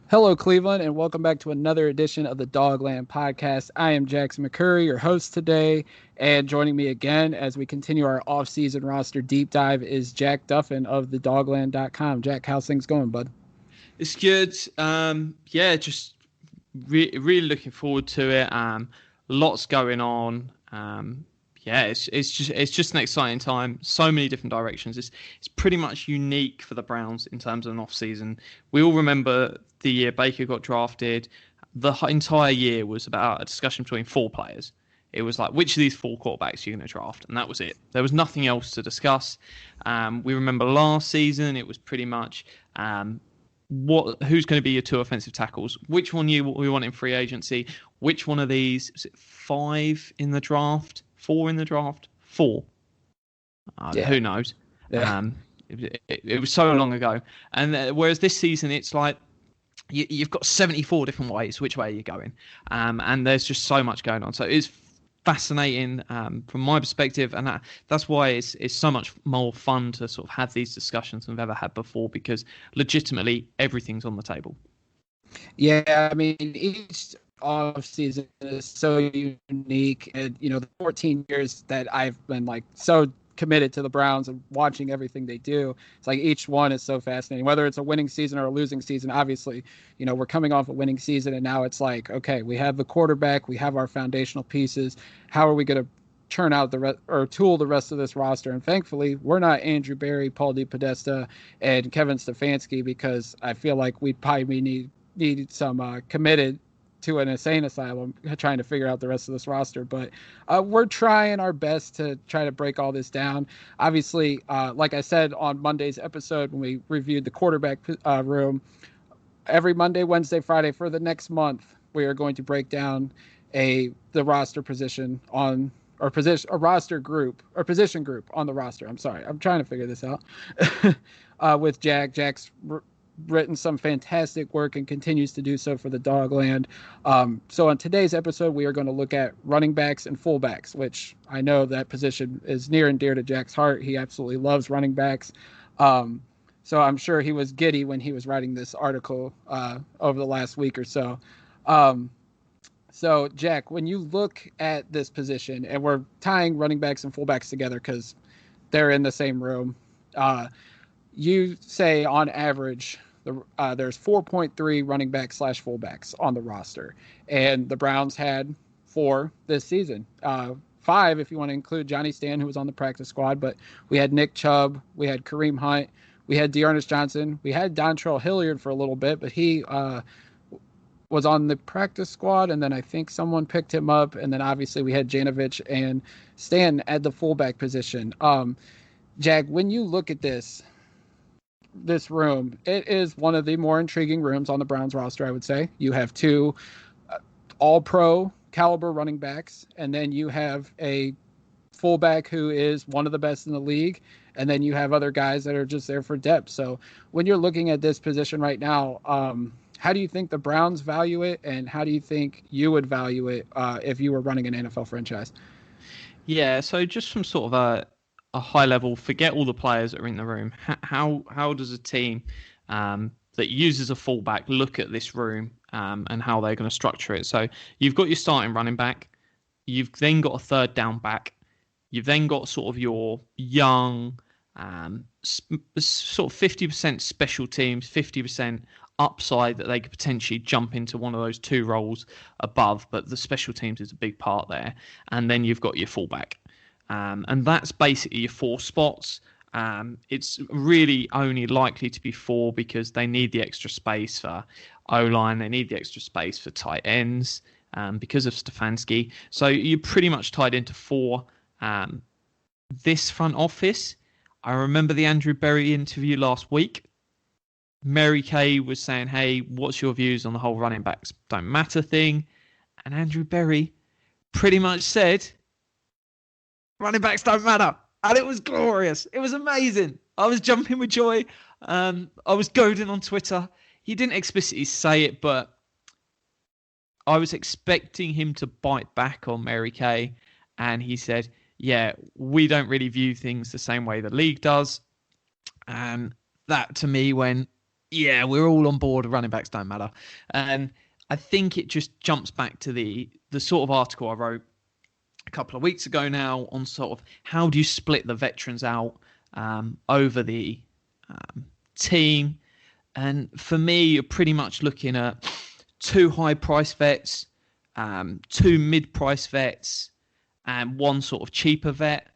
Hello, Cleveland, and welcome back to another edition of the Dogland Podcast. I am Jackson McCurry, your host today, and joining me again as we continue our off-season roster deep dive is Jack Duffin of the Dogland.com. Jack, how's things going, bud? It's good. Just really looking forward to it. Lots going on. It's just an exciting time. So many different directions. It's pretty much unique for the Browns in terms of an off season. We all remember the year Baker got drafted. The entire year was about a discussion between four players. It was like, which of these four quarterbacks are you going to draft? And that was it. There was nothing else to discuss. We remember last season, it was pretty much who's going to be your two offensive tackles? Which one we want in free agency? Which one of these? Was it 5 in the draft? 4 in the draft? 4. Who knows? Yeah. It was so long ago. And whereas this season, it's like you've got 74 different ways which way you're going. And there's just so much going on. So it's fascinating from my perspective, and that's why it's so much more fun to sort of have these discussions than we've ever had before, because legitimately everything's on the table. Yeah, I mean, each off season is so unique, and the 14 years that I've been like so committed to the Browns and watching everything they do, it's like each one is so fascinating, whether it's a winning season or a losing season. Obviously, we're coming off a winning season, and now it's like, okay, we have the quarterback, we have our foundational pieces. How are we going to turn out tool the rest of this roster? And thankfully, we're not Andrew Berry, Paul DePodesta, and Kevin Stefanski, because I feel like we'd probably need some committed to an insane asylum trying to figure out the rest of this roster. But we're trying our best to try to break all this down. Obviously, like I said on Monday's episode when we reviewed the quarterback room, every Monday, Wednesday, Friday for the next month, we are going to break down the roster position on or position a roster group or position group on the roster. I'm sorry, I'm trying to figure this out with Jack. Jack's written some fantastic work and continues to do so for the Dogland. So on today's episode, we are going to look at running backs and fullbacks, which I know that position is near and dear to Jack's heart. He absolutely loves running backs. So I'm sure he was giddy when he was writing this article over the last week or so. So Jack, when you look at this position, and we're tying running backs and fullbacks together because they're in the same room, you say on average there's 4.3 running backs / fullbacks on the roster, and the Browns had 4 this season. 5 if you want to include Johnny Stan, who was on the practice squad, but we had Nick Chubb, we had Kareem Hunt, we had Dearness Johnson, we had Dontrell Hilliard for a little bit, but he was on the practice squad, and then I think someone picked him up, and then obviously we had Janovich and Stan at the fullback position. Jack, when you look at this room, it is one of the more intriguing rooms on the Browns roster, I would say. You have 2 all-pro caliber running backs, and then you have a fullback who is one of the best in the league, and then you have other guys that are just there for depth. So when you're looking at this position right now, how do you think the Browns value it, and how do you think you would value it if you were running an NFL franchise? Yeah, so just from sort of a high level, forget all the players that are in the room. How does a team that uses a fullback look at this room and how they're going to structure it? So you've got your starting running back, you've then got a third down back, you've then got sort of your young sort of 50% special teams, 50% upside that they could potentially jump into one of those 2 roles above, but the special teams is a big part there. And then you've got your fullback. And that's basically your 4 spots. It's really only likely to be 4 because they need the extra space for O-line. They need the extra space for tight ends because of Stefanski. So you're pretty much tied into 4. This front office, I remember the Andrew Berry interview last week. Mary Kay was saying, hey, what's your views on the whole running backs don't matter thing? And Andrew Berry pretty much said, running backs don't matter. And it was glorious. It was amazing. I was jumping with joy. I was goading on Twitter. He didn't explicitly say it, but I was expecting him to bite back on Mary Kay. And he said, yeah, we don't really view things the same way the league does. And that to me went, Yeah, we're all on board. Running backs don't matter. And I think it just jumps back to the sort of article I wrote a couple of weeks ago now on sort of how do you split the veterans out over the team. And for me, you're pretty much looking at two high price vets, two mid price vets, and one sort of cheaper vet.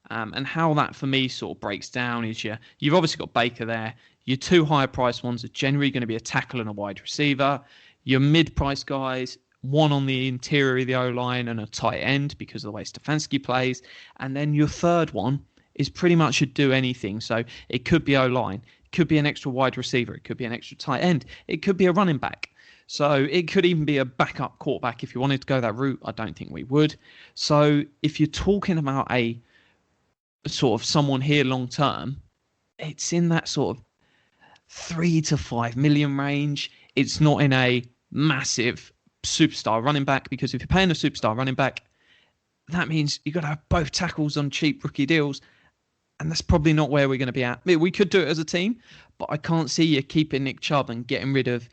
And how that for me sort of breaks down is you've obviously got Baker there. Your two higher priced ones are generally going to be a tackle and a wide receiver. Your mid price guys, one on the interior of the O line and a tight end because of the way Stefanski plays. And then your third one is pretty much a do anything. So it could be O line, it could be an extra wide receiver, it could be an extra tight end, it could be a running back. So it could even be a backup quarterback if you wanted to go that route. I don't think we would. So if you're talking about a sort of someone here long term, it's in that sort of 3 to 5 million range. It's not in a massive superstar running back, because if you're paying a superstar running back, that means you've got to have both tackles on cheap rookie deals. And that's probably not where we're going to be at. We could do it as a team, but I can't see you keeping Nick Chubb and getting rid of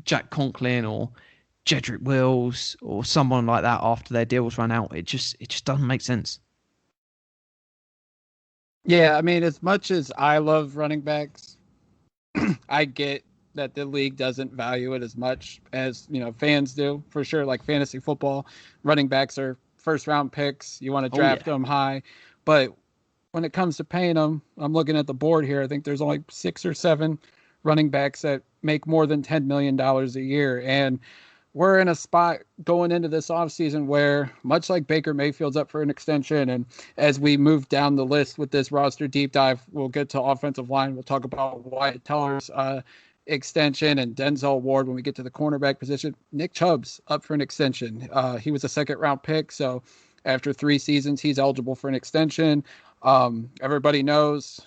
Jack Conklin or Jedrick Wills or someone like that after their deals run out. It just doesn't make sense. Yeah, I mean, as much as I love running backs, I get that the league doesn't value it as much as, fans do, for sure. Like fantasy football, running backs are first round picks. You want to draft them high. But when it comes to paying them, I'm looking at the board here. I think there's only 6 or 7 running backs that make more than $10 million a year. And we're in a spot going into this offseason where, much like Baker Mayfield's up for an extension, and as we move down the list with this roster deep dive, we'll get to offensive line. We'll talk about Wyatt Teller's extension and Denzel Ward when we get to the cornerback position. Nick Chubb's up for an extension. He was a second-round pick, so after 3 seasons, he's eligible for an extension. Everybody knows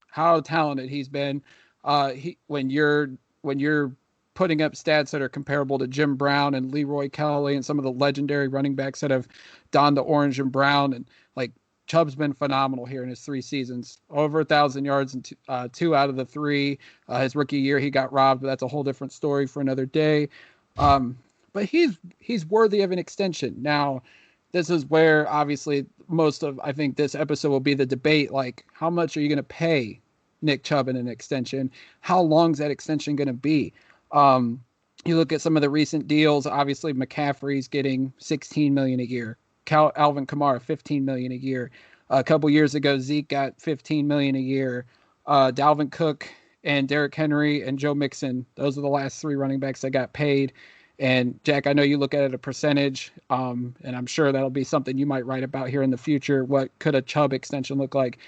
how talented he's been. When you're putting up stats that are comparable to Jim Brown and Leroy Kelly and some of the legendary running backs that have donned the orange and brown, and like Chubb's been phenomenal here in his 3 seasons, over 1,000 yards and 2 out of the 3. His rookie year, he got robbed, but that's a whole different story for another day. But he's worthy of an extension. Now, this is where obviously most of, I think, this episode will be the debate. Like, how much are you going to pay Nick Chubb in an extension? How long is that extension going to be? You look at some of the recent deals. Obviously, McCaffrey's getting $16 million a year. Alvin Kamara, $15 million a year. A couple years ago, Zeke got $15 million a year. Dalvin Cook and Derrick Henry and Joe Mixon, those are the last 3 running backs that got paid. And Jack, I know you look at it a percentage, and I'm sure that'll be something you might write about here in the future. What could a Chubb extension look like?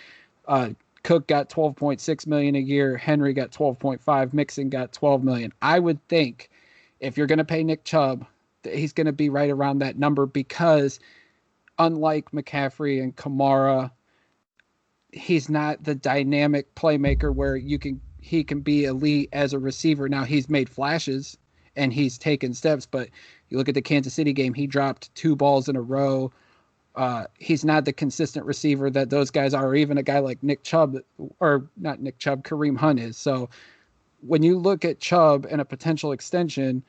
Cook got $12.6 million a year. Henry got $12.5. Mixon got $12 million. I would think if you're going to pay Nick Chubb, he's going to be right around that number, because unlike McCaffrey and Kamara, he's not the dynamic playmaker where he can be elite as a receiver. Now, he's made flashes and he's taken steps, but you look at the Kansas City game, he dropped 2 balls in a row. He's not the consistent receiver that those guys are, or even a guy like Nick Chubb, or not Nick Chubb, Kareem Hunt is. So when you look at Chubb and a potential extension,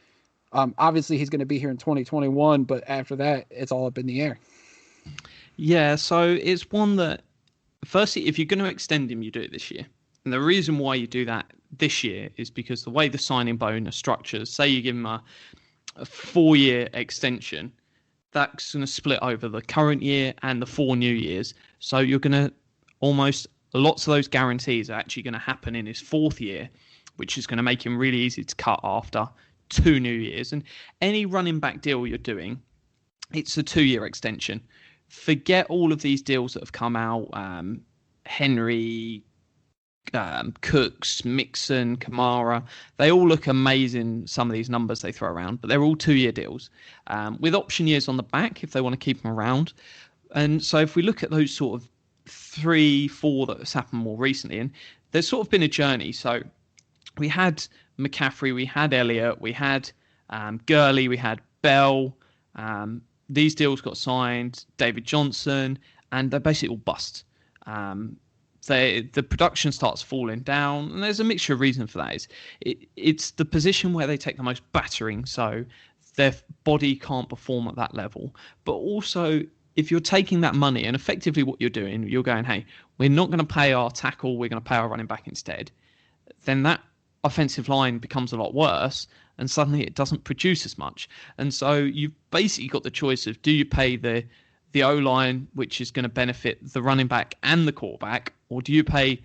obviously he's going to be here in 2021, but after that, it's all up in the air. Yeah, so it's one that, firstly, if you're going to extend him, you do it this year. And the reason why you do that this year is because the way the signing bonus structures, say you give him a 4-year extension, that's going to split over the current year and the 4 new years. So you're going to lots of those guarantees are actually going to happen in his 4th year, which is going to make him really easy to cut after 2 new years. And any running back deal you're doing, it's a 2-year extension. Forget all of these deals that have come out. Henry, Cooks, Mixon, Kamara, they all look amazing, some of these numbers they throw around, but they're all 2-year deals with option years on the back if they want to keep them around. And so if we look at those sort of 3, 4 that has happened more recently, and there's sort of been a journey. So we had McCaffrey, we had Elliott, we had Gurley, we had Bell. These deals got signed, David Johnson, and they're basically all bust. the production starts falling down, and there's a mixture of reasons for that. It's the position where they take the most battering, so their body can't perform at that level. But also, if you're taking that money, and effectively what you're doing, you're going, hey, we're not going to pay our tackle, we're going to pay our running back instead, then that offensive line becomes a lot worse, and suddenly it doesn't produce as much. And so you've basically got the choice of, do you pay the O-line, which is going to benefit the running back and the quarterback, or do you pay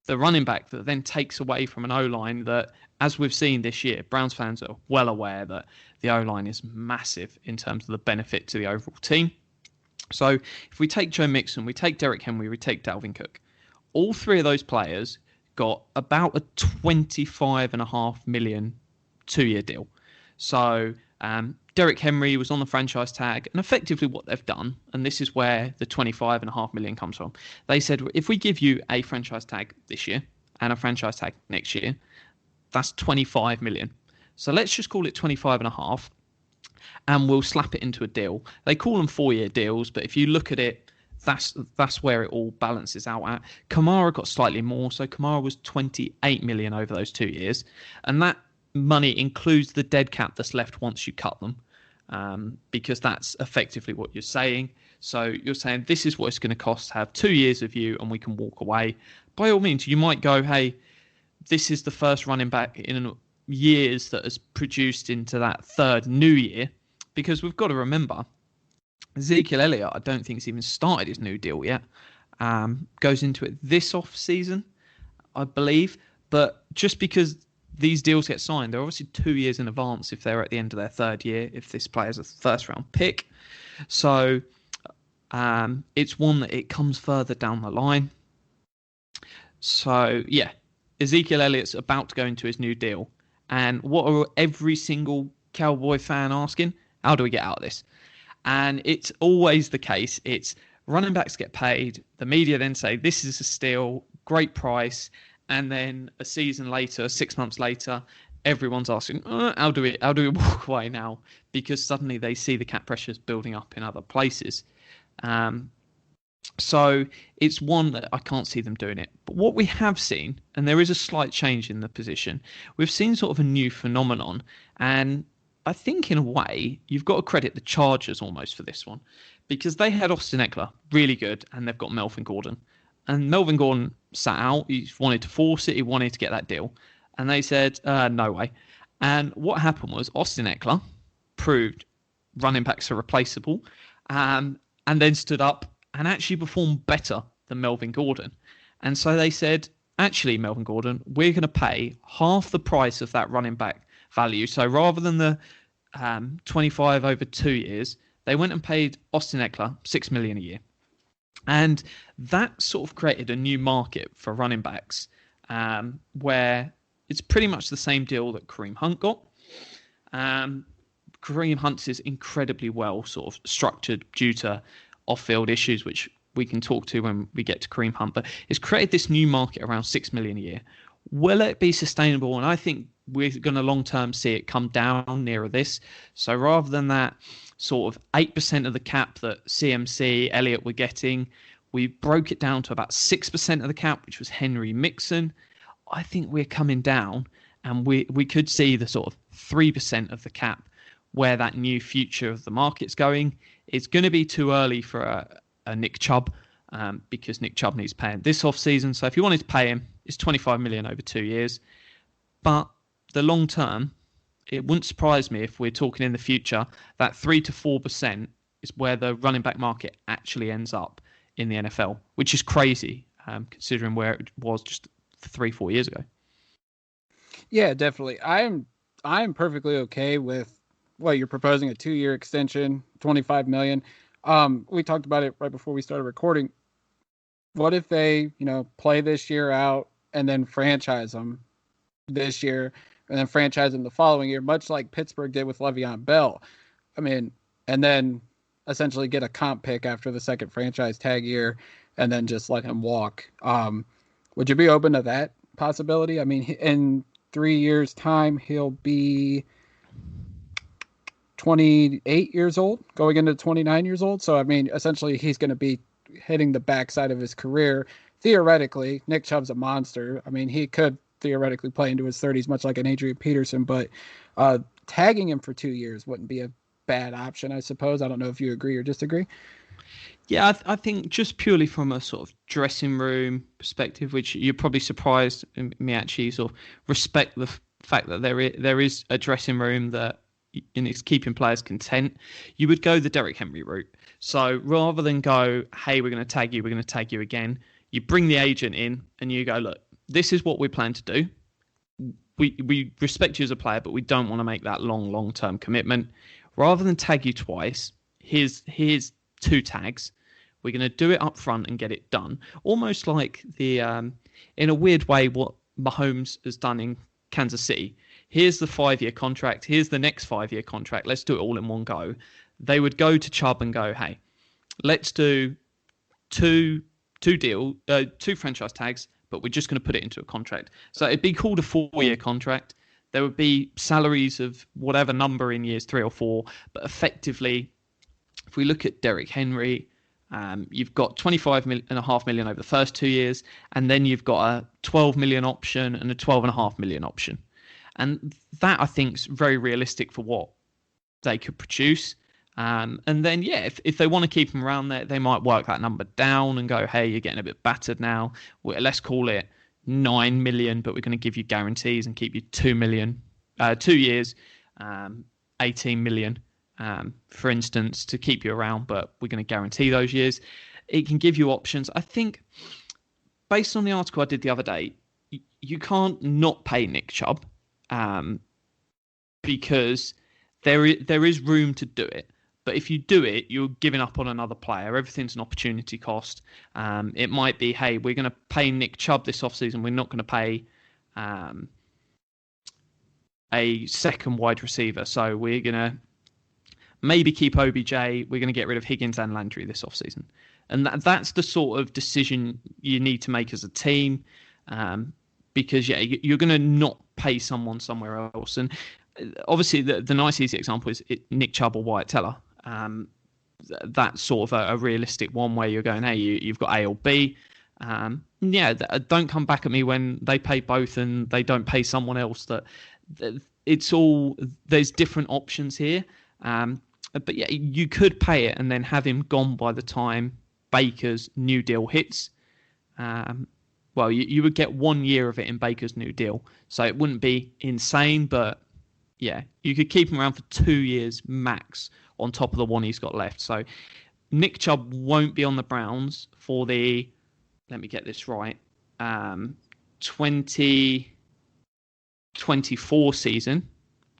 the running back that then takes away from an O-line that, as we've seen this year, Browns fans are well aware that the O-line is massive in terms of the benefit to the overall team. So if we take Joe Mixon, we take Derrick Henry, we take Dalvin Cook, all three of those players got about a $25.5 million 2-year deal. So Derrick Henry was on the franchise tag, and effectively what they've done, and this is where the $25.5 million comes from, they said, if we give you a franchise tag this year and a franchise tag next year, that's $25 million. So let's just call it 25.5, and we'll slap it into a deal. They call them 4-year deals, but if you look at it, that's where it all balances out at. Kamara got slightly more, so Kamara was $28 million over those 2 years, and that money includes the dead cap that's left once you cut them, because that's effectively what you're saying. So you're saying this is what it's going to cost to have 2 years of you, and we can walk away. By all means, you might go, hey, this is the first running back in years that has produced into that third new year, because we've got to remember, Ezekiel Elliott, I don't think he's even started his new deal yet. Goes into it this off season, I believe. But just because these deals get signed, they're obviously 2 years in advance if they're at the end of their third year, if this player's a first round pick. So it's one that it comes further down the line. So yeah, Ezekiel Elliott's about to go into his new deal. And what are every single Cowboy fan asking? How do we get out of this? And it's always the case. It's running backs get paid. The media then say, this is a steal, great price. And then a season later, 6 months later, everyone's asking, how do we walk away now? Because suddenly they see the cap pressures building up in other places. So it's one that I can't see them doing it. But what we have seen, and there is a slight change in the position, we've seen sort of a new phenomenon. And I think in a way, you've got to credit the Chargers almost for this one, because they had Austin Eckler, really good, and they've got Melvin Gordon. And Melvin Gordon sat out. He wanted to force it. He wanted to get that deal. And they said, no way. And what happened was Austin Eckler proved running backs are replaceable, and then stood up and actually performed better than Melvin Gordon. And so they said, actually, Melvin Gordon, we're going to pay half the price of that running back value. So rather than the 25 over 2 years, they went and paid Austin Eckler $6 million a year. And that sort of created a new market for running backs, where it's pretty much the same deal that Kareem Hunt got. Kareem Hunt is incredibly well sort of structured due to off-field issues, which we can talk to when we get to Kareem Hunt. But it's created this new market around $6 million a year. Will it be sustainable? And I think we're going to long-term see it come down nearer this. So rather than that sort of 8% of the cap that CMC, Elliott were getting, we broke it down to about 6% of the cap, which was Henry Mixon. I think we're coming down, and we could see the sort of 3% of the cap where that new future of the market's going. It's going to be too early for a Nick Chubb, because Nick Chubb needs paying this offseason. So if you wanted to pay him, it's $25 million over 2 years. But the long term, it wouldn't surprise me if we're talking in the future that 3 to 4% is where the running back market actually ends up in the NFL, which is crazy, considering where it was just 3-4 years ago. Yeah, definitely. I'm perfectly okay with what you're proposing, a 2-year extension, $25 million. We talked about it right before we started recording. What if they, play this year out and then franchise them this year and then franchise them the following year, much like Pittsburgh did with Le'Veon Bell? I mean, and then essentially get a comp pick after the second franchise tag year and then just let him walk. Would you be open to that possibility? I mean, in 3 years' time, he'll be 28 years old, going into 29 years old. So, I mean, essentially he's going to be hitting the backside of his career theoretically, Nick Chubb's a monster. I mean, he could theoretically play into his 30s, much like an Adrian Peterson, but tagging him for 2 years wouldn't be a bad option, I suppose. I don't know if you agree or disagree. Yeah, I think just purely from a sort of dressing room perspective, which you're probably surprised me actually sort of respect the fact that there is a dressing room that and it's keeping players content, you would go the Derrick Henry route. So rather than go, hey, we're going to tag you again, you bring the agent in and you go, look, this is what we plan to do. We respect you as a player, but we don't want to make that long-term commitment. Rather than tag you twice, here's 2 tags. We're going to do it up front and get it done. Almost like the, in a weird way, what Mahomes has done in Kansas City. Here's the 5-year contract. Here's the next 5-year contract. Let's do it all in one go. They would go to Chubb and go, hey, let's do two franchise tags, but we're just going to put it into a contract. So it'd be called a 4-year contract. There would be salaries of whatever number in years 3 or 4, but effectively, if we look at Derrick Henry, you've got $25.5 million over the first 2 years, and then you've got a $12 million option and a $12.5 million option. And that, I think, is very realistic for what they could produce. And then, yeah, if they want to keep him around there, they might work that number down and go, hey, you're getting a bit battered now. Well, let's call it $9 million, but we're going to give you guarantees and keep you 2 years, $18 million. For instance, to keep you around, but we're going to guarantee those years. It can give you options. I think, based on the article I did the other day, you can't not pay Nick Chubb because there is room to do it. But if you do it, you're giving up on another player. Everything's an opportunity cost. It might be, hey, we're going to pay Nick Chubb this offseason. We're not going to pay a second wide receiver. So we're going to maybe keep OBJ. We're going to get rid of Higgins and Landry this offseason. And that's the sort of decision you need to make as a team because, yeah, you're going to not pay someone somewhere else. And obviously, the nice, easy example is Nick Chubb or Wyatt Teller. That's sort of a realistic one where you're going, hey, you've got A or B. Don't come back at me when they pay both and they don't pay someone else. It's all, there's different options here. But yeah, you could pay it and then have him gone by the time Baker's new deal hits. Well, you would get 1 year of it in Baker's new deal. So it wouldn't be insane, but yeah, you could keep him around for 2 years max on top of the one he's got left. So Nick Chubb won't be on the Browns for the, let me get this right, 2024 season.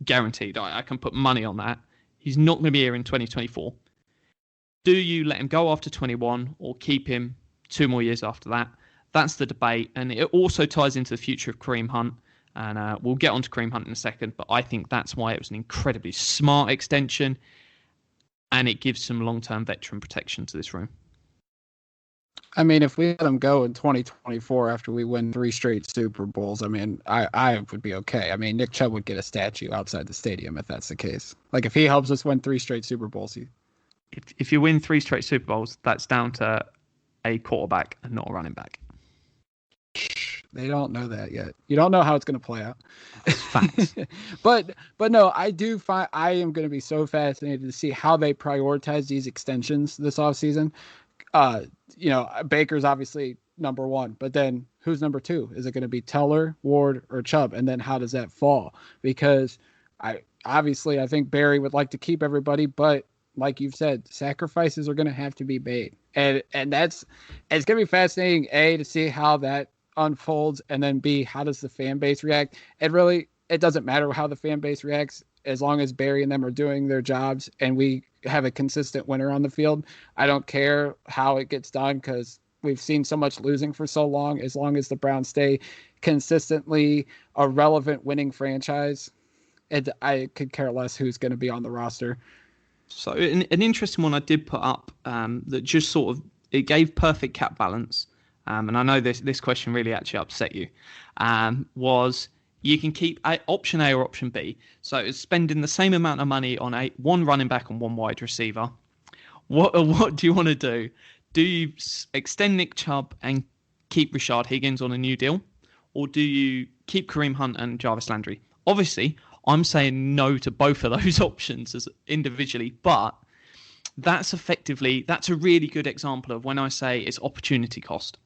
Guaranteed. I can put money on that. He's not going to be here in 2024. Do you let him go after 21 or keep him 2 more years after that? That's the debate. And it also ties into the future of Kareem Hunt. And we'll get on to Kareem Hunt in a second. But I think that's why it was an incredibly smart extension. And it gives some long-term veteran protection to this room. I mean, if we let him go in 2024 after we win 3 straight Super Bowls, I mean, I would be okay. I mean, Nick Chubb would get a statue outside the stadium if that's the case. Like, if he helps us win 3 straight Super Bowls. If you win 3 straight Super Bowls, that's down to a quarterback and not a running back. They don't know that yet. You don't know how it's going to play out. It's facts. but no, I am going to be so fascinated to see how they prioritize these extensions this offseason. Baker's obviously number 1, but then who's number 2? Is it going to be Teller, Ward, or Chubb? And then how does that fall? Because I think Barry would like to keep everybody, but like you've said, sacrifices are going to have to be made. And it's going to be fascinating, A, to see how that unfolds, and then B, how does the fan base react? It doesn't matter how the fan base reacts as long as Barry and them are doing their jobs and we have a consistent winner on the field. I don't care how it gets done because we've seen so much losing for so long. As long as the Browns stay consistently a relevant winning franchise, I could care less who's going to be on the roster. So an interesting one I did put up that just sort of, it gave perfect cap balance. And I know this question really actually upset you, was you can keep option A or option B. So it's spending the same amount of money on one running back and 1 wide receiver. What do you want to do? Do you extend Nick Chubb and keep Rashard Higgins on a new deal, or do you keep Kareem Hunt and Jarvis Landry? Obviously, I'm saying no to both of those options as individually, but that's a really good example of when I say it's opportunity cost.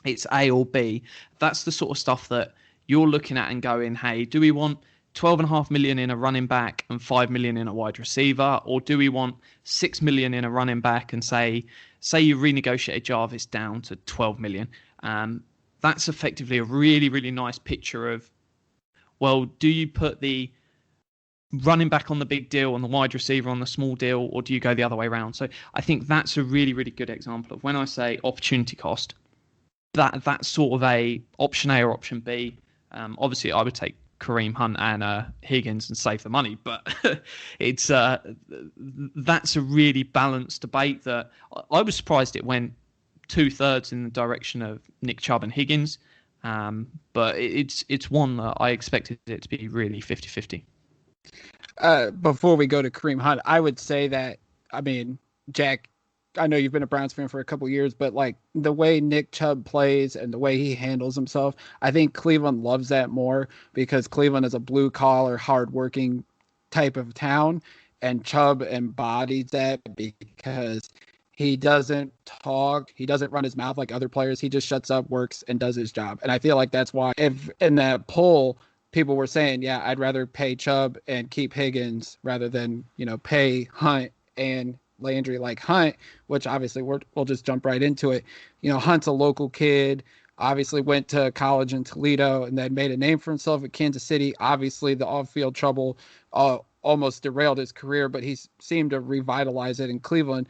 It's A or B. That's the sort of stuff that you're looking at and going, hey, do we want 12.5 million in a running back and 5 million in a wide receiver, or do we want 6 million in a running back and say you renegotiated Jarvis down to 12 million? That's effectively a really, really nice picture of, well, do you put the running back on the big deal and the wide receiver on the small deal, or do you go the other way around? So I think that's a really, really good example of when I say opportunity cost, that's sort of a option A or option B. Obviously, I would take Kareem Hunt and Higgins and save the money, but it's that's a really balanced debate that I was surprised it went 2/3 in the direction of Nick Chubb and Higgins, but it's one that I expected it to be really 50-50. Before we go to Kareem Hunt, I would say that, I mean, Jack, I know you've been a Browns fan for a couple years, but like the way Nick Chubb plays and the way he handles himself, I think Cleveland loves that more because Cleveland is a blue collar, hardworking type of town, and Chubb embodies that because he doesn't talk, he doesn't run his mouth like other players. He just shuts up, works, and does his job. And I feel like that's why, if in that poll, people were saying, yeah, I'd rather pay Chubb and keep Higgins rather than, pay Hunt and Landry like Hunt, which obviously we'll just jump right into it. Hunt's a local kid, obviously went to college in Toledo and then made a name for himself at Kansas City. Obviously the off-field trouble almost derailed his career, but he seemed to revitalize it in Cleveland.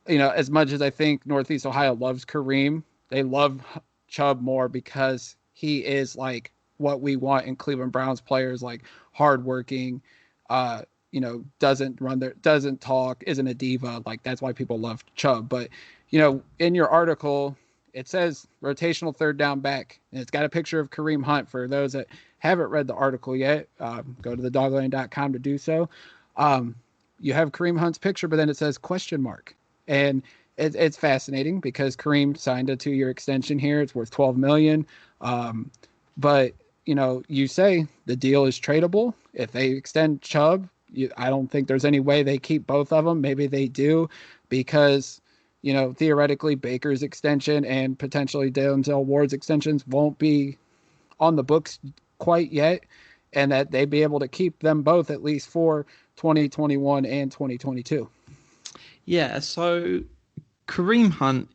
As much as I think Northeast Ohio loves Kareem, they love Chubb more because he is like what we want in Cleveland Browns players, like hardworking, doesn't talk, isn't a diva. Like that's why people love Chubb. But, in your article, it says rotational third down back, and it's got a picture of Kareem Hunt. For those that haven't read the article yet, go to thedogland.com to do so. You have Kareem Hunt's picture, but then it says question mark. And it's fascinating because Kareem signed a 2-year extension here. It's worth $12 million. But, you say the deal is tradable. If they extend Chubb, I don't think there's any way they keep both of them. Maybe they do because, theoretically Baker's extension and potentially Denzel Ward's extensions won't be on the books quite yet, and that they'd be able to keep them both at least for 2021 and 2022. Yeah, so Kareem Hunt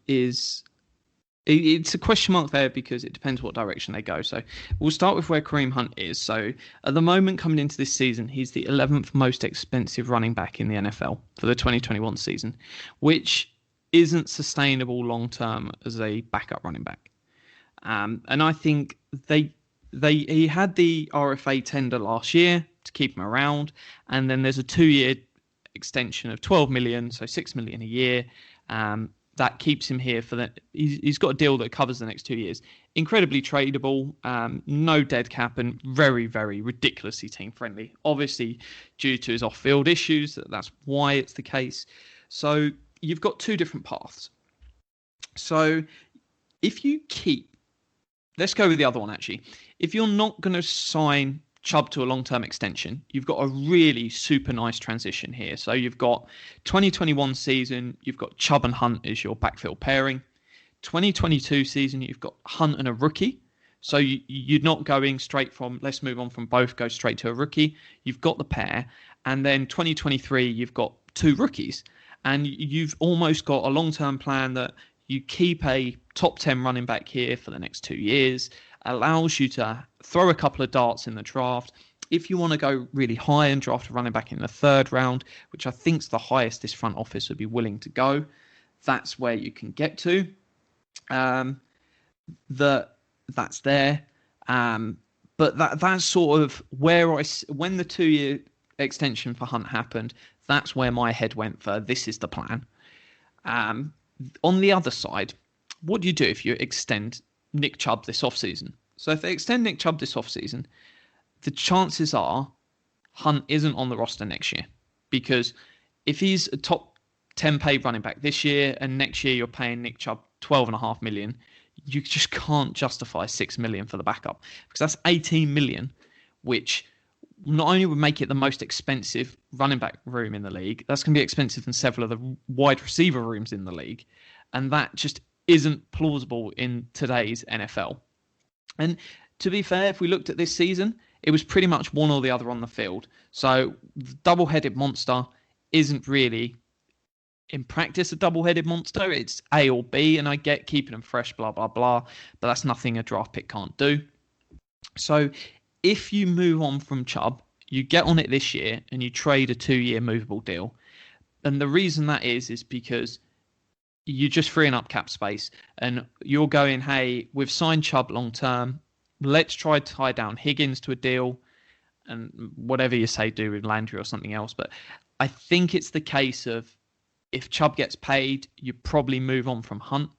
it's a question mark there because it depends what direction they go. So we'll start with where Kareem Hunt is. So at the moment coming into this season, he's the 11th most expensive running back in the NFL for the 2021 season, which isn't sustainable long-term as a backup running back. And I think he had the RFA tender last year to keep him around. And then there's a 2-year extension of 12 million, so 6 million a year. That keeps him here for he's got a deal that covers the next 2 years. Incredibly tradable, no dead cap, and very, very ridiculously team friendly. Obviously, due to his off-field issues, that's why it's the case. So you've got two different paths. So if you let's go with the other one actually. If you're not going to sign Chubb to a long-term extension, you've got a really super nice transition here. So you've got 2021 season, you've got Chubb and Hunt as your backfield pairing. 2022 season, you've got Hunt and a rookie. So you're not going straight from, let's move on from both, go straight to a rookie. You've got the pair. And then 2023, you've got 2 rookies. And you've almost got a long-term plan that you keep a top 10 running back here for the next 2 years, allows you to throw a couple of darts in the draft. If you want to go really high and draft a running back in the 3rd round, which I think is the highest this front office would be willing to go, that's where you can get to. That's there. But that's sort of where when the 2-year extension for Hunt happened, that's where my head went for this is the plan. On the other side, what do you do if you extend Nick Chubb this offseason? So if they extend Nick Chubb this offseason, the chances are Hunt isn't on the roster next year. Because if he's a top 10 paid running back this year and next year you're paying Nick Chubb 12.5 million, you just can't justify 6 million for the backup, because that's 18 million, which not only would make it the most expensive running back room in the league, that's going to be expensive than several of the wide receiver rooms in the league. And that just isn't plausible in today's NFL. And to be fair, if we looked at this season, it was pretty much one or the other on the field. So the double-headed monster isn't really, in practice, a double-headed monster. It's A or B, and I get keeping them fresh, blah, blah, blah. But that's nothing a draft pick can't do. So if you move on from Chubb, you get on it this year and you trade a 2-year movable deal. And the reason that is because you're just freeing up cap space and you're going, hey, we've signed Chubb long term. Let's try to tie down Higgins to a deal and whatever you say, do with Landry or something else. But I think it's the case of if Chubb gets paid, you probably move on from Hunt.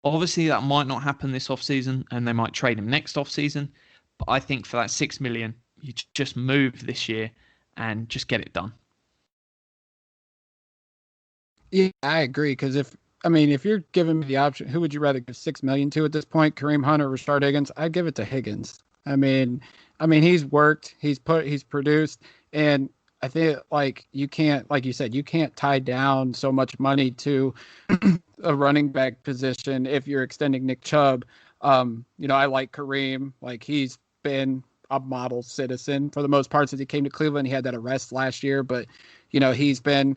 Obviously, that might not happen this offseason and they might trade him next offseason. But I think for that 6 million, you just move this year and just get it done. Yeah, I agree. Because if you're giving me the option, who would you rather give 6 million to at this point? Kareem Hunt or Rashard Higgins? I'd give it to Higgins. I mean, he's worked, he's produced, and I think you can't, like you said, you can't tie down so much money to a running back position if you're extending Nick Chubb. I like Kareem. Like, he's been a model citizen for the most part since he came to Cleveland. He had that arrest last year, but he's been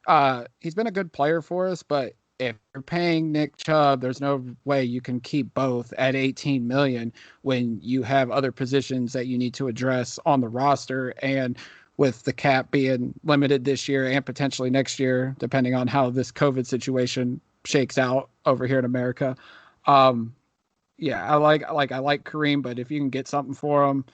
a good player for us. But if you're paying Nick Chubb, there's no way you can keep both at 18 million when you have other positions that you need to address on the roster. And with the cap being limited this year and potentially next year, depending on how this COVID situation shakes out over here in America. Yeah, I like Kareem, but if you can get something for him,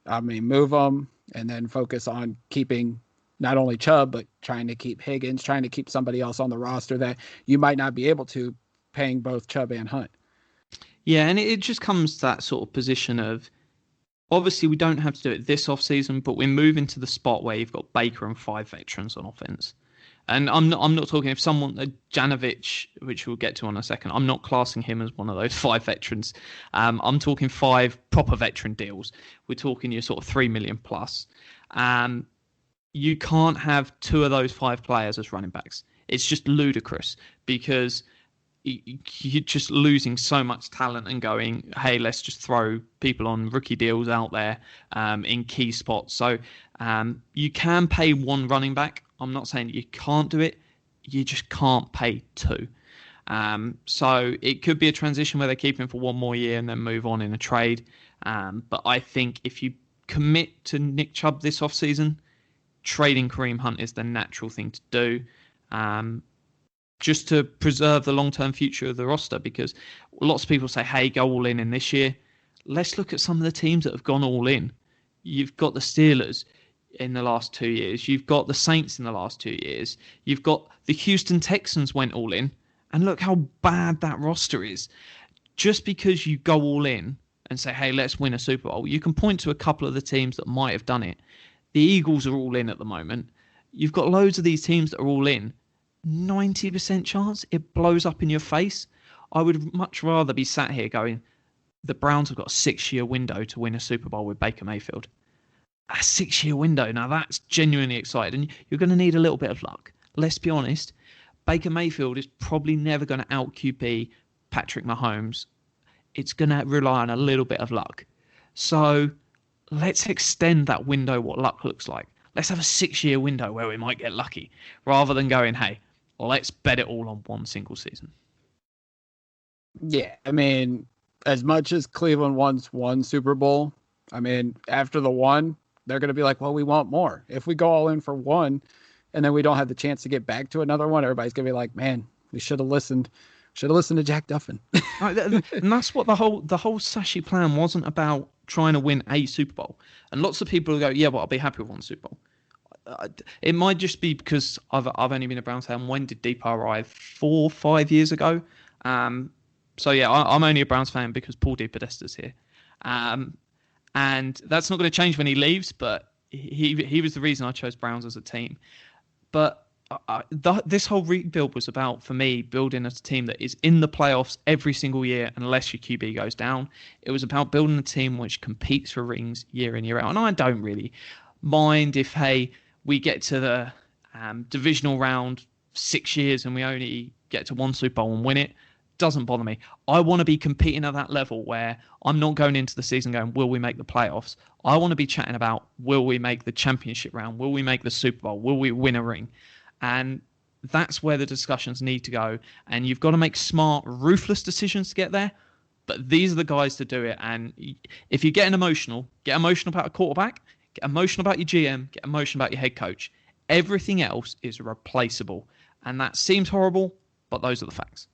move him and then focus on keeping not only Chubb, but trying to keep Higgins, trying to keep somebody else on the roster that you might not be able to, paying both Chubb and Hunt. Yeah, and it just comes to that sort of position of, obviously we don't have to do it this offseason, but we're moving to the spot where you've got Baker and 5 veterans on offense. And I'm not talking if someone, Janovich, which we'll get to in a second, I'm not classing him as one of those 5 veterans. I'm talking 5 proper veteran deals. We're talking your sort of 3 million plus. You can't have 2 of those 5 players as running backs. It's just ludicrous because you're just losing so much talent and going, hey, let's just throw people on rookie deals out there in key spots. So you can pay 1 running back. I'm not saying you can't do it. You just can't pay 2. So it could be a transition where they keep him for 1 more year and then move on in a trade. But I think if you commit to Nick Chubb this offseason, trading Kareem Hunt is the natural thing to do, just to preserve the long-term future of the roster, because lots of people say, hey, go all in this year. Let's look at some of the teams that have gone all in. You've got the Steelers in the last 2 years. You've got the Saints in the last 2 years. You've got the Houston Texans went all in, and look how bad that roster is. Just because you go all in and say, hey, let's win a Super Bowl, you can point to a couple of the teams that might have done it. The Eagles are all in at the moment. You've got loads of these teams that are all in. 90% chance it blows up in your face. I would much rather be sat here going, the Browns have got a 6-year window to win a Super Bowl with Baker Mayfield. A 6-year window. Now that's genuinely exciting. And you're going to need a little bit of luck. Let's be honest. Baker Mayfield is probably never going to out QB Patrick Mahomes. It's going to rely on a little bit of luck. So let's extend that window, what luck looks like. Let's have a 6-year window where we might get lucky, rather than going, hey, let's bet it all on one single season. Yeah, as much as Cleveland wants 1 Super Bowl, after the 1, they're going to be like, well, we want more. If we go all in for 1 and then we don't have the chance to get back to another one, everybody's going to be like, man, we should have listened to Jack Duffin. And that's what the whole Sashi plan wasn't about, trying to win a Super Bowl. And lots of people go, yeah, well, I'll be happy with 1 Super Bowl. It might just be because I've only been a Browns fan. When did Deepa arrive? 4 or 5 years ago. So yeah, I'm only a Browns fan because Paul DePodesta's here. And that's not going to change when he leaves, but he was the reason I chose Browns as a team. But this whole rebuild was about, for me, building a team that is in the playoffs every single year unless your QB goes down. It was about building a team which competes for rings year in, year out. And I don't really mind if, hey, we get to the divisional round 6 years and we only get to one Super Bowl and win it. Doesn't bother me. I want to be competing at that level where I'm not going into the season going, will we make the playoffs? I want to be chatting about, will we make the championship round? Will we make the Super Bowl? Will we win a ring? And that's where the discussions need to go. And you've got to make smart, ruthless decisions to get there. But these are the guys to do it. And if you're getting emotional, get emotional about a quarterback, get emotional about your GM, get emotional about your head coach. Everything else is replaceable. And that seems horrible, but those are the facts.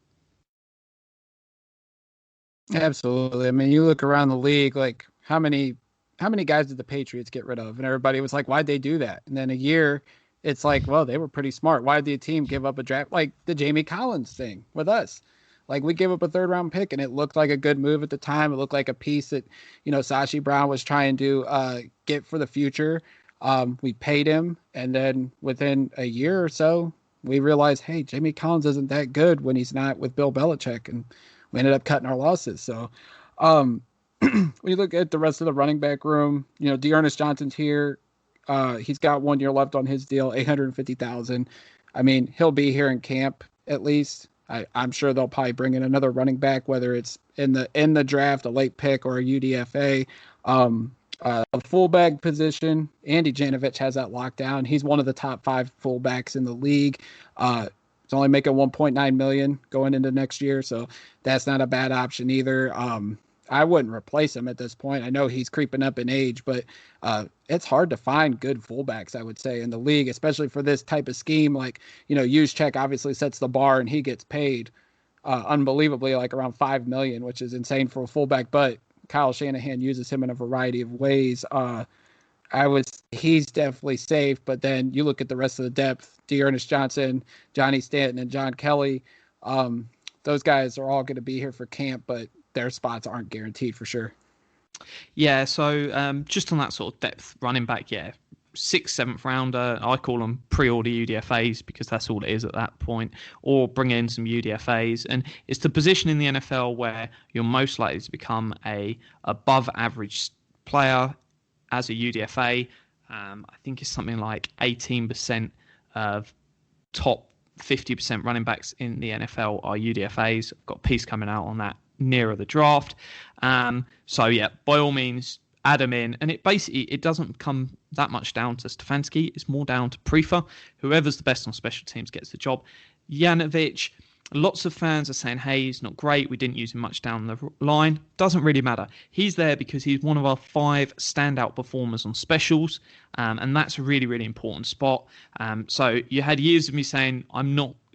Absolutely. I mean, you look around the league, like how many guys did the Patriots get rid of? And everybody was like, why'd they do that? And then a year, it's like, well, they were pretty smart. Why did the team give up a draft? Like the Jamie Collins thing with us. Like we gave up a 3rd-round pick, and it looked like a good move at the time. It looked like a piece that, Sashi Brown was trying to get for the future. We paid him, and then within a year or so, we realized, hey, Jamie Collins isn't that good when he's not with Bill Belichick, and we ended up cutting our losses. So when you look at the rest of the running back room, Dearness Johnson's here. He's got 1 year left on his deal, $850,000. I mean, he'll be here in camp at least. I'm sure they'll probably bring in another running back, whether it's in the draft, a late pick, or a UDFA. The fullback position, Andy Janovich has that locked down. He's one of the top 5 fullbacks in the league. He's only making $1.9 million going into next year, so that's not a bad option either. I wouldn't replace him at this point. I know he's creeping up in age, but it's hard to find good fullbacks, I would say, in the league, especially for this type of scheme. Like, Juszczyk obviously sets the bar, and he gets paid unbelievably, like around $5 million, which is insane for a fullback. But Kyle Shanahan uses him in a variety of ways. He's definitely safe, but then you look at the rest of the depth: Dearness Johnson, Johnny Stanton, and John Kelly. Those guys are all going to be here for camp, but their spots aren't guaranteed for sure. Yeah, so just on that sort of depth running back, 6th, 7th rounder, I call them pre-order UDFAs because that's all it is at that point, or bring in some UDFAs. And it's the position in the NFL where you're most likely to become a above average player as a UDFA. I think it's something like 18% of top 50% running backs in the NFL are UDFAs. I've got a piece coming out on that nearer the draft. So yeah, by all means, add them in. And it doesn't come that much down to Stefanski. It's more down to Prefer. Whoever's the best on special teams gets the job. Janovich, lots of fans are saying, hey, he's not great. We didn't use him much down the line. Doesn't really matter. He's there because he's one of our 5 standout performers on specials. And that's a really, really important spot. So you had years of me saying,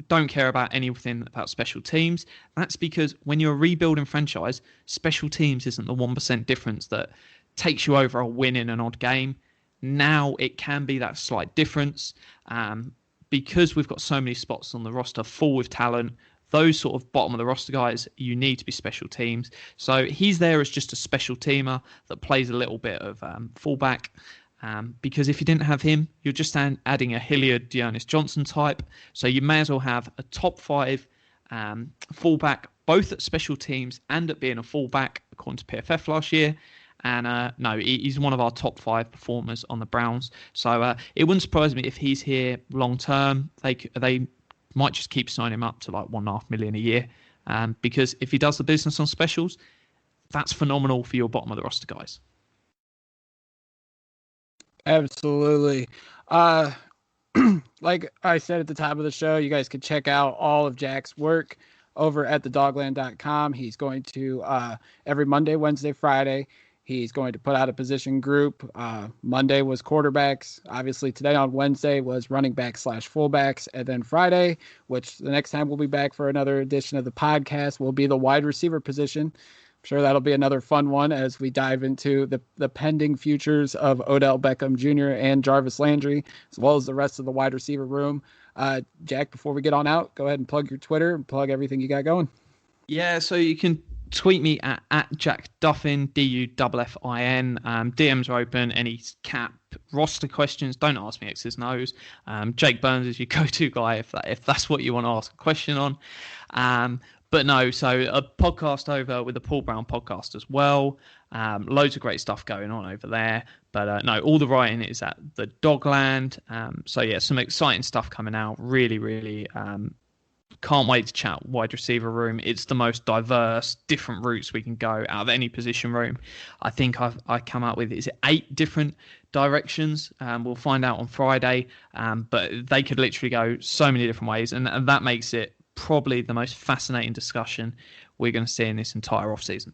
don't care about anything about special teams. That's because when you're a rebuilding franchise, special teams isn't the 1% difference that takes you over a win in an odd game. Now it can be that slight difference. Because we've got so many spots on the roster full with talent, those sort of bottom of the roster guys, you need to be special teams. So he's there as just a special teamer that plays a little bit of fullback. Because if you didn't have him, you're just adding a Hilliard, Dearness Johnson type. So you may as well have a top 5 fullback, both at special teams and at being a fullback, according to PFF last year. And no, he's one of our top 5 performers on the Browns. So it wouldn't surprise me if he's here long term. They might just keep signing him up to like $1.5 million a year. Because if he does the business on specials, that's phenomenal for your bottom of the roster guys. Absolutely. Like I said at the top of the show, you guys can check out all of Jack's work over at thedogland.com. He's going to every Monday, Wednesday, Friday. He's going to put out a position group. Monday was quarterbacks. Obviously, today on Wednesday was running backs / fullbacks. And then Friday, which the next time we'll be back for another edition of the podcast, will be the wide receiver position. I'm sure that'll be another fun one as we dive into the pending futures of Odell Beckham Jr. and Jarvis Landry, as well as the rest of the wide receiver room. Jack, before we get on out, go ahead and plug your Twitter and plug everything you got going. Yeah, so you can tweet me at Jack Duffin, DUFFIN. DMs are open. Any cap roster questions, don't ask me X's No's. Jake Burns is your go-to guy if that's what you want to ask a question on. But no, so a podcast over with the Paul Brown podcast as well. Loads of great stuff going on over there. But no, all the writing is at the Dogland. So yeah, some exciting stuff coming out. Really, really can't wait to chat wide receiver room. It's the most diverse, different routes we can go out of any position room. I think I come out with, is it 8 different directions? We'll find out on Friday. But they could literally go so many different ways. And that makes it probably the most fascinating discussion we're going to see in this entire offseason.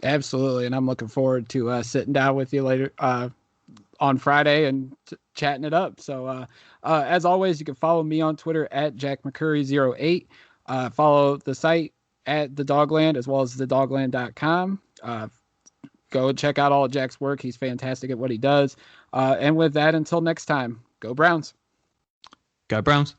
Absolutely. And I'm looking forward to sitting down with you later on Friday and chatting it up. So as always, you can follow me on Twitter at JackMcCurry08. Follow the site at the Dogland as well as thedogland.com. Go check out all of Jack's work. He's fantastic at what he does. And with that, until next time, go Browns. Go Browns.